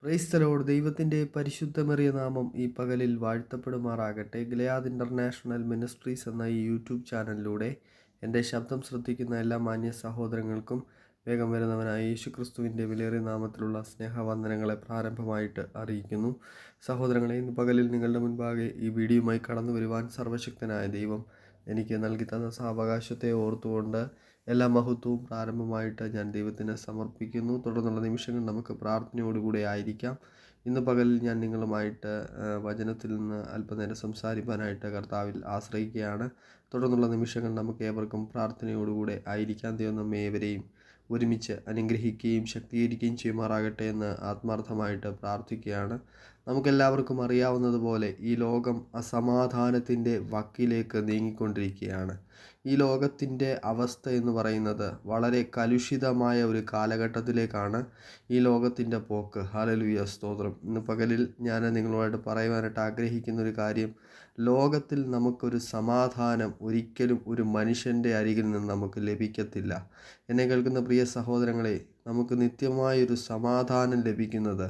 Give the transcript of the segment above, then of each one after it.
Praise the Lord. ദൈവത്തിൻ്റെ പരിശുദ്ധമേറിയ നാമം ഈ പകലിൽ വാഴ്ത്തപ്പെടുമാറാകട്ടെ. ഗിലെയാദ് ഇൻ്റർനാഷണൽ മിനിസ്ട്രീസ് എന്ന ഈ യൂട്യൂബ് ചാനലിലൂടെ എൻ്റെ ശബ്ദം ശ്രദ്ധിക്കുന്ന എല്ലാ മാന്യ സഹോദരങ്ങൾക്കും വേഗം വരുന്നവനായ യേശുക്രിസ്തുവിൻ്റെ വിലയേറിയ നാമത്തിലുള്ള സ്നേഹവന്ദനങ്ങളെ പ്രാരംഭമായിട്ട് അറിയിക്കുന്നു. സഹോദരങ്ങളെ, ഇന്ന് പകലിൽ നിങ്ങളുടെ മുൻപാകെ ഈ വീഡിയോയുമായി കടന്നു വരുവാൻ സർവശക്തനായ ദൈവം എനിക്ക് നൽകി തന്ന സാവകാശത്തെ ഓർത്തുകൊണ്ട് എല്ലാ മഹത്വവും പ്രാരംഭമായിട്ട് ഞാൻ ദൈവത്തിന് സമർപ്പിക്കുന്നു. തുടർന്നുള്ള നിമിഷങ്ങൾ നമുക്ക് പ്രാർത്ഥനയോടുകൂടെ ആയിരിക്കാം. ഇന്ന് പകലിൽ ഞാൻ നിങ്ങളുമായിട്ട് വചനത്തിൽ നിന്ന് അല്പനേരം സംസാരിക്കാനായിട്ട് കർത്താവിൽ ആശ്രയിക്കുകയാണ്. തുടർന്നുള്ള നിമിഷങ്ങൾ നമുക്ക് ഏവർക്കും പ്രാർത്ഥനയോടുകൂടെ ആയിരിക്കാം. ദൈവം നമ്മെ ഏവരെയും ഒരുമിച്ച് അനുഗ്രഹിക്കുകയും ശക്തീകരിക്കുകയും ചെയ്യുമാറാകട്ടെ എന്ന് ആത്മാർത്ഥമായിട്ട് പ്രാർത്ഥിക്കുകയാണ്. നമുക്കെല്ലാവർക്കും അറിയാവുന്നതുപോലെ ഈ ലോകം അസമാധാനത്തിൻ്റെ വക്കിലേക്ക് നീങ്ങിക്കൊണ്ടിരിക്കുകയാണ്. ഈ ലോകത്തിൻ്റെ അവസ്ഥ എന്ന് പറയുന്നത് വളരെ കലുഷിതമായ ഒരു കാലഘട്ടത്തിലേക്കാണ് ഈ ലോകത്തിൻ്റെ പോക്ക്. ഹല്ലേലൂയ, സ്തോത്രം. ഇന്ന് പകലിൽ ഞാൻ നിങ്ങളോട് പറയുവാനായിട്ട് ആഗ്രഹിക്കുന്ന ഒരു കാര്യം, ലോകത്തിൽ നമുക്കൊരു സമാധാനം ഒരിക്കലും ഒരു മനുഷ്യൻ്റെ അരികിൽ നിന്ന് നമുക്ക് ലഭിക്കത്തില്ല. എന്നെ കേൾക്കുന്ന പ്രിയ സഹോദരങ്ങളെ, നമുക്ക് നിത്യമായൊരു സമാധാനം ലഭിക്കുന്നത്,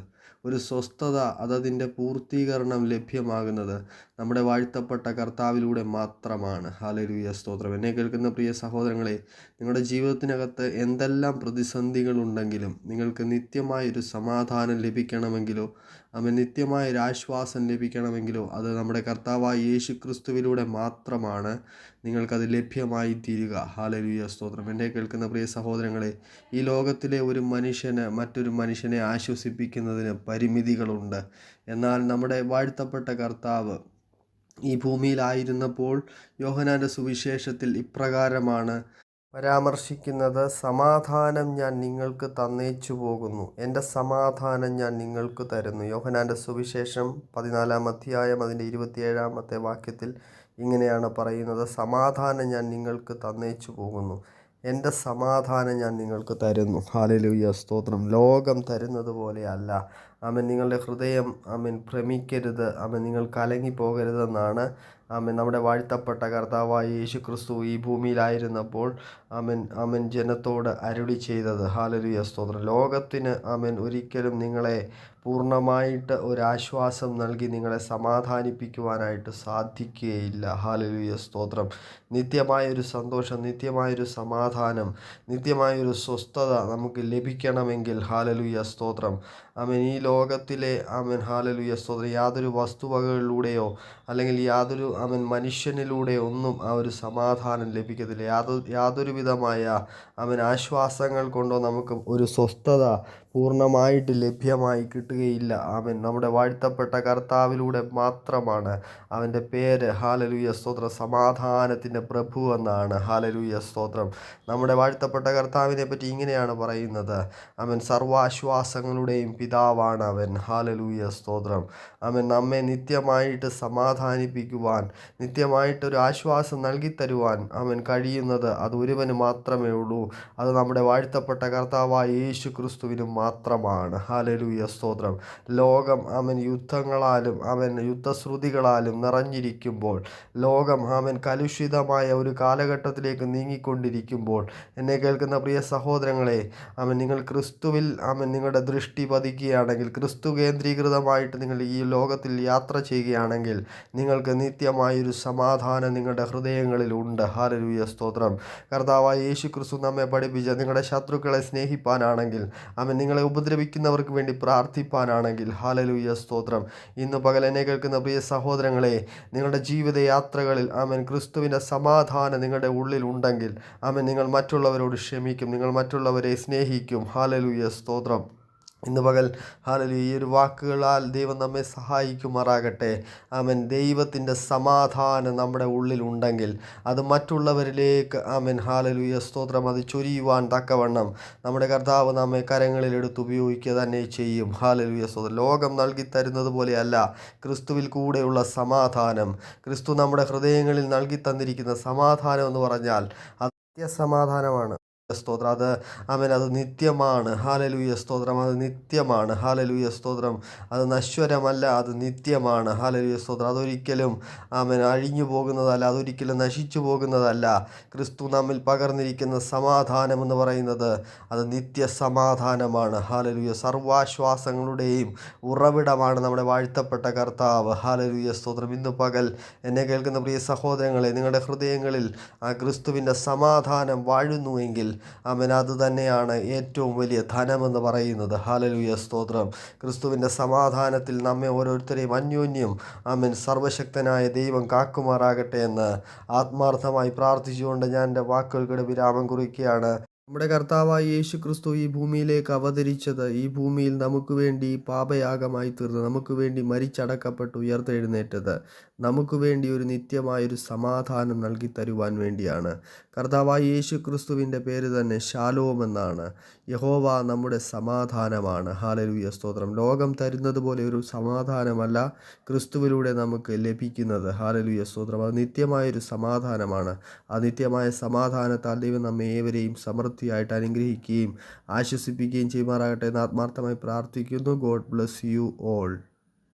ഒരു സ്വസ്ഥത അതതിൻ്റെ പൂർത്തീകരണം ലഭ്യമാകുന്നത് നമ്മുടെ വാഴ്ത്തപ്പെട്ട കർത്താവിലൂടെ മാത്രമാണ്. ഹല്ലേലൂയ, സ്തോത്രം. എന്നെ കേൾക്കുന്ന പ്രിയ സഹോദരങ്ങളെ, നിങ്ങളുടെ ജീവിതത്തിനകത്ത് എന്തെല്ലാം പ്രതിസന്ധികളുണ്ടെങ്കിലും നിങ്ങൾക്ക് നിത്യമായൊരു സമാധാനം ലഭിക്കണമെങ്കിലോ നിത്യമായൊരു ആശ്വാസം ലഭിക്കണമെങ്കിലോ അത് നമ്മുടെ കർത്താവായ യേശുക്രിസ്തുവിലൂടെ മാത്രമാണ് നിങ്ങൾക്കത് ലഭ്യമായി തീരുക. ഹല്ലേലൂയ, സ്തോത്രം. എന്നെ കേൾക്കുന്ന പ്രിയ സഹോദരങ്ങളെ, ഈ ലോകത്തിലെ ഒരു മനുഷ്യന് മറ്റൊരു മനുഷ്യനെ ആശ്വസിപ്പിക്കുന്നതിന് പരിമിതികളുണ്ട്. എന്നാൽ നമ്മുടെ വാഴ്ത്തപ്പെട്ട കർത്താവ് ഈ ഭൂമിയിലായിരുന്നപ്പോൾ യോഹന്നാൻ്റെ സുവിശേഷത്തിൽ ഇപ്രകാരമാണ് പരാമർശിക്കുന്നത്: സമാധാനം ഞാൻ നിങ്ങൾക്ക് തന്നേച്ചു പോകുന്നു, എൻ്റെ സമാധാനം ഞാൻ നിങ്ങൾക്ക് തരുന്നു. യോഹന്നാൻ്റെ സുവിശേഷം 14-ാം അധ്യായം അതിൻ്റെ 27-ാമത്തെ വാക്യത്തിൽ ഇങ്ങനെയാണ് പറയുന്നത്: സമാധാനം ഞാൻ നിങ്ങൾക്ക് തന്നേച്ചു പോകുന്നു, എൻ്റെ സമാധാനം ഞാൻ നിങ്ങൾക്ക് തരുന്നു. ഹല്ലേലൂയ, സ്തോത്രം. ലോകം തരുന്നത് പോലെയല്ല. നിങ്ങളുടെ ഹൃദയം ഭ്രമിക്കരുത്, നിങ്ങൾ കലങ്ങിപ്പോകരുതെന്നാണ് നമ്മുടെ വാഴ്ത്തപ്പെട്ട കർത്താവായ യേശുക്രിസ്തു ഈ ഭൂമിയിലായിരുന്നപ്പോൾ ജനത്തോട് അരുളി ചെയ്തത്. ഹല്ലേലൂയ, സ്തോത്രം. ലോകത്തിന് ഒരിക്കലും നിങ്ങളെ പൂർണ്ണമായിട്ട് ഒരാശ്വാസം നൽകി നിങ്ങളെ സമാധാനിപ്പിക്കുവാനായിട്ട് സാധിക്കുകയില്ല. ഹല്ലേലൂയ, സ്തോത്രം. നിത്യമായൊരു സന്തോഷം, നിത്യമായൊരു സമാധാനം, നിത്യമായൊരു സ്വസ്ഥത നമുക്ക് ലഭിക്കണമെങ്കിൽ, ഹല്ലേലൂയ, സ്തോത്രം, ഈ ലോകത്തിലെ ഹല്ലേലൂയ, സ്തോത്രം, യാതൊരു വസ്തുവകകളിലൂടെയോ അല്ലെങ്കിൽ യാതൊരു മനുഷ്യനിലൂടെയോ ഒന്നും ആ ഒരു സമാധാനം ലഭിക്കത്തില്ല. യാതൊരു വിധമായ ആശ്വാസങ്ങൾ കൊണ്ടോ നമുക്ക് ഒരു സ്വസ്ഥത പൂർണ്ണമായിട്ട് ലഭ്യമായി കിട്ടുകയില്ല. നമ്മുടെ വാഴ്ത്തപ്പെട്ട കർത്താവിലൂടെ മാത്രമാണ്. അവൻ്റെ പേര്, ഹല്ലേലൂയ, സ്തോത്രം, സമാധാനത്തിൻ്റെ പ്രഭു എന്നാണ്. ഹല്ലേലൂയ, സ്തോത്രം. നമ്മുടെ വാഴ്ത്തപ്പെട്ട കർത്താവിനെ പറ്റി ഇങ്ങനെയാണ് പറയുന്നത്: സർവാശ്വാസങ്ങളുടെയും പിതാവാണ് അവൻ. ഹല്ലേലൂയ, സ്തോത്രം. നമ്മെ നിത്യമായിട്ട് സമാധാനിപ്പിക്കുവാൻ, നിത്യമായിട്ടൊരു ആശ്വാസം നൽകിത്തരുവാൻ കഴിയുന്നത് അത് ഒരുവന് മാത്രമേ ഉള്ളൂ. അത് നമ്മുടെ വാഴ്ത്തപ്പെട്ട കർത്താവായ യേശു ക്രിസ്തുവിനും മാത്രമാണ്. ഹല്ലേലൂയ, സ്തോത്രം. ലോകം യുദ്ധങ്ങളാലും യുദ്ധശ്രുതികളാലും നിറഞ്ഞിരിക്കുമ്പോൾ, ലോകം കലുഷിതമായ ഒരു കാലഘട്ടത്തിലേക്ക് നീങ്ങിക്കൊണ്ടിരിക്കുമ്പോൾ, എന്നെ കേൾക്കുന്ന പ്രിയ സഹോദരങ്ങളെ, നിങ്ങൾ ക്രിസ്തുവിൽ നിങ്ങളുടെ ദൃഷ്ടി പതിക്കുകയാണെങ്കിൽ, ക്രിസ്തു കേന്ദ്രീകൃതമായിട്ട് നിങ്ങൾ ഈ ലോകത്തിൽ യാത്ര ചെയ്യുകയാണെങ്കിൽ, നിങ്ങൾക്ക് നിത്യമായൊരു സമാധാനം നിങ്ങളുടെ ഹൃദയങ്ങളിൽ ഉണ്ട്. ഹല്ലേലൂയ, സ്തോത്രം. കർത്താവായ യേശു ക്രിസ്തു നമ്മെ പഠിപ്പിച്ച നിങ്ങളുടെ ശത്രുക്കളെ സ്നേഹിപ്പാനാണെങ്കിൽ, നിങ്ങളെ ഉപദ്രവിക്കുന്നവർക്ക് വേണ്ടി പ്രാർത്ഥിപ്പാനാണെങ്കിൽ, ഹല്ലേലൂയ, സ്തോത്രം. ഇന്ന് പകൽ എന്നെ കേൾക്കുന്ന പ്രിയ സഹോദരങ്ങളെ, നിങ്ങളുടെ ജീവിതയാത്രകളിൽ ക്രിസ്തുവിൻ്റെ സമാധാനം നിങ്ങളുടെ ഉള്ളിൽ ഉണ്ടെങ്കിൽ, നിങ്ങൾ മറ്റുള്ളവരോട് ക്ഷമിക്കും, നിങ്ങൾ മറ്റുള്ളവരെ സ്നേഹിക്കും. ഹല്ലേലൂയ, സ്തോത്രം. ഇന്ന് പകൽ ഹല്ലേലൂയ, ഈ ഒരു വാക്കുകളാൽ ദൈവം നമ്മെ സഹായിക്കുമാറാകട്ടെ. ദൈവത്തിൻ്റെ സമാധാനം നമ്മുടെ ഉള്ളിൽ ഉണ്ടെങ്കിൽ അത് മറ്റുള്ളവരിലേക്ക് ഹല്ലേലൂയ, സ്തോത്രം, അത് ചൊരിയുവാൻ തക്കവണ്ണം നമ്മുടെ കർത്താവ് നമ്മെ കരങ്ങളിലെടുത്ത് ഉപയോഗിക്കുക തന്നെ ചെയ്യും. ഹല്ലേലൂയ, സ്തോത്രം. ലോകം നൽകി തരുന്നത് പോലെയല്ല ക്രിസ്തുവിൽ കൂടെയുള്ള സമാധാനം. ക്രിസ്തു നമ്മുടെ ഹൃദയങ്ങളിൽ നൽകി തന്നിരിക്കുന്ന സമാധാനം എന്ന് പറഞ്ഞാൽ അത് നിത്യസമാധാനമാണ്. സ്തോത്രം. അത് ആമേൻ, അത് നിത്യമാണ്. ഹാലലൂയ സ്തോത്രം. അത് നിത്യമാണ്. ഹാലലൂയ സ്തോത്രം. അത് നശ്വരമല്ല, അത് നിത്യമാണ്. ഹാലലൂയ സ്തോത്രം. അതൊരിക്കലും ആമേൻ അഴിഞ്ഞു പോകുന്നതല്ല, അതൊരിക്കലും നശിച്ചു പോകുന്നതല്ല. ക്രിസ്തു നമ്മിൽ പകർന്നിരിക്കുന്ന സമാധാനം എന്ന് പറയുന്നത് അത് നിത്യസമാധാനമാണ്. ഹാലലൂയ. സർവാശ്വാസങ്ങളുടെയും ഉറവിടമാണ് നമ്മുടെ വാഴ്ത്തപ്പെട്ട കർത്താവ്. ഹാലലൂയ സ്തോത്രം. ഇന്ന് പകൽ എന്നെ കേൾക്കുന്ന പ്രിയ സഹോദരങ്ങളെ, നിങ്ങളുടെ ഹൃദയങ്ങളിൽ ആ ക്രിസ്തുവിൻ്റെ സമാധാനം വാഴുന്നുവെങ്കിൽ ആമേൻ, അത് തന്നെയാണ് ഏറ്റവും വലിയ ധനമെന്ന് പറയുന്നത്. ഹാലലൂയ സ്തോത്രം. ക്രിസ്തുവിൻ്റെ സമാധാനത്തിൽ നമ്മെ ഓരോരുത്തരെയും അന്യോന്യം ആമേൻ സർവശക്തനായ ദൈവം കാക്കുമാറാകട്ടെ എന്ന് ആത്മാർത്ഥമായി പ്രാർത്ഥിച്ചുകൊണ്ട് ഞാൻ എൻ്റെ വാക്കുകൾക്കിടെ വിരാമം കുറിക്കുകയാണ്. നമ്മുടെ കർത്താവായ യേശു ക്രിസ്തു ഈ ഭൂമിയിലേക്ക് അവതരിച്ചത്, ഈ ഭൂമിയിൽ നമുക്ക് വേണ്ടി പാപയാഗമായി തീർന്ന്, നമുക്ക് വേണ്ടി മരിച്ചടക്കപ്പെട്ട് ഉയർത്തെഴുന്നേറ്റത്, നമുക്ക് വേണ്ടി ഒരു നിത്യമായൊരു സമാധാനം നൽകി തരുവാൻ വേണ്ടിയാണ്. കർത്താവായ യേശു ക്രിസ്തുവിൻ്റെ പേര് തന്നെ ശാലോം എന്നാണ്. യഹോവ നമ്മുടെ സമാധാനമാണ്. ഹാലലൂയ സ്തോത്രം. ലോകം തരുന്നത് പോലെ ഒരു സമാധാനമല്ല ക്രിസ്തുവിലൂടെ നമുക്ക് ലഭിക്കുന്നത്. ഹാലലൂയ സ്തോത്രം. അത് നിത്യമായൊരു സമാധാനമാണ്. ആ നിത്യമായ സമാധാനത്താൽ ദൈവം നമ്മെ ഏവരെയും സമൃദ്ധിയായിട്ട് അനുഗ്രഹിക്കുകയും ആശ്വസിപ്പിക്കുകയും ചെയ്യുമാറാകട്ടെ എന്ന് ആത്മാർത്ഥമായി പ്രാർത്ഥിക്കുന്നു. God bless you all.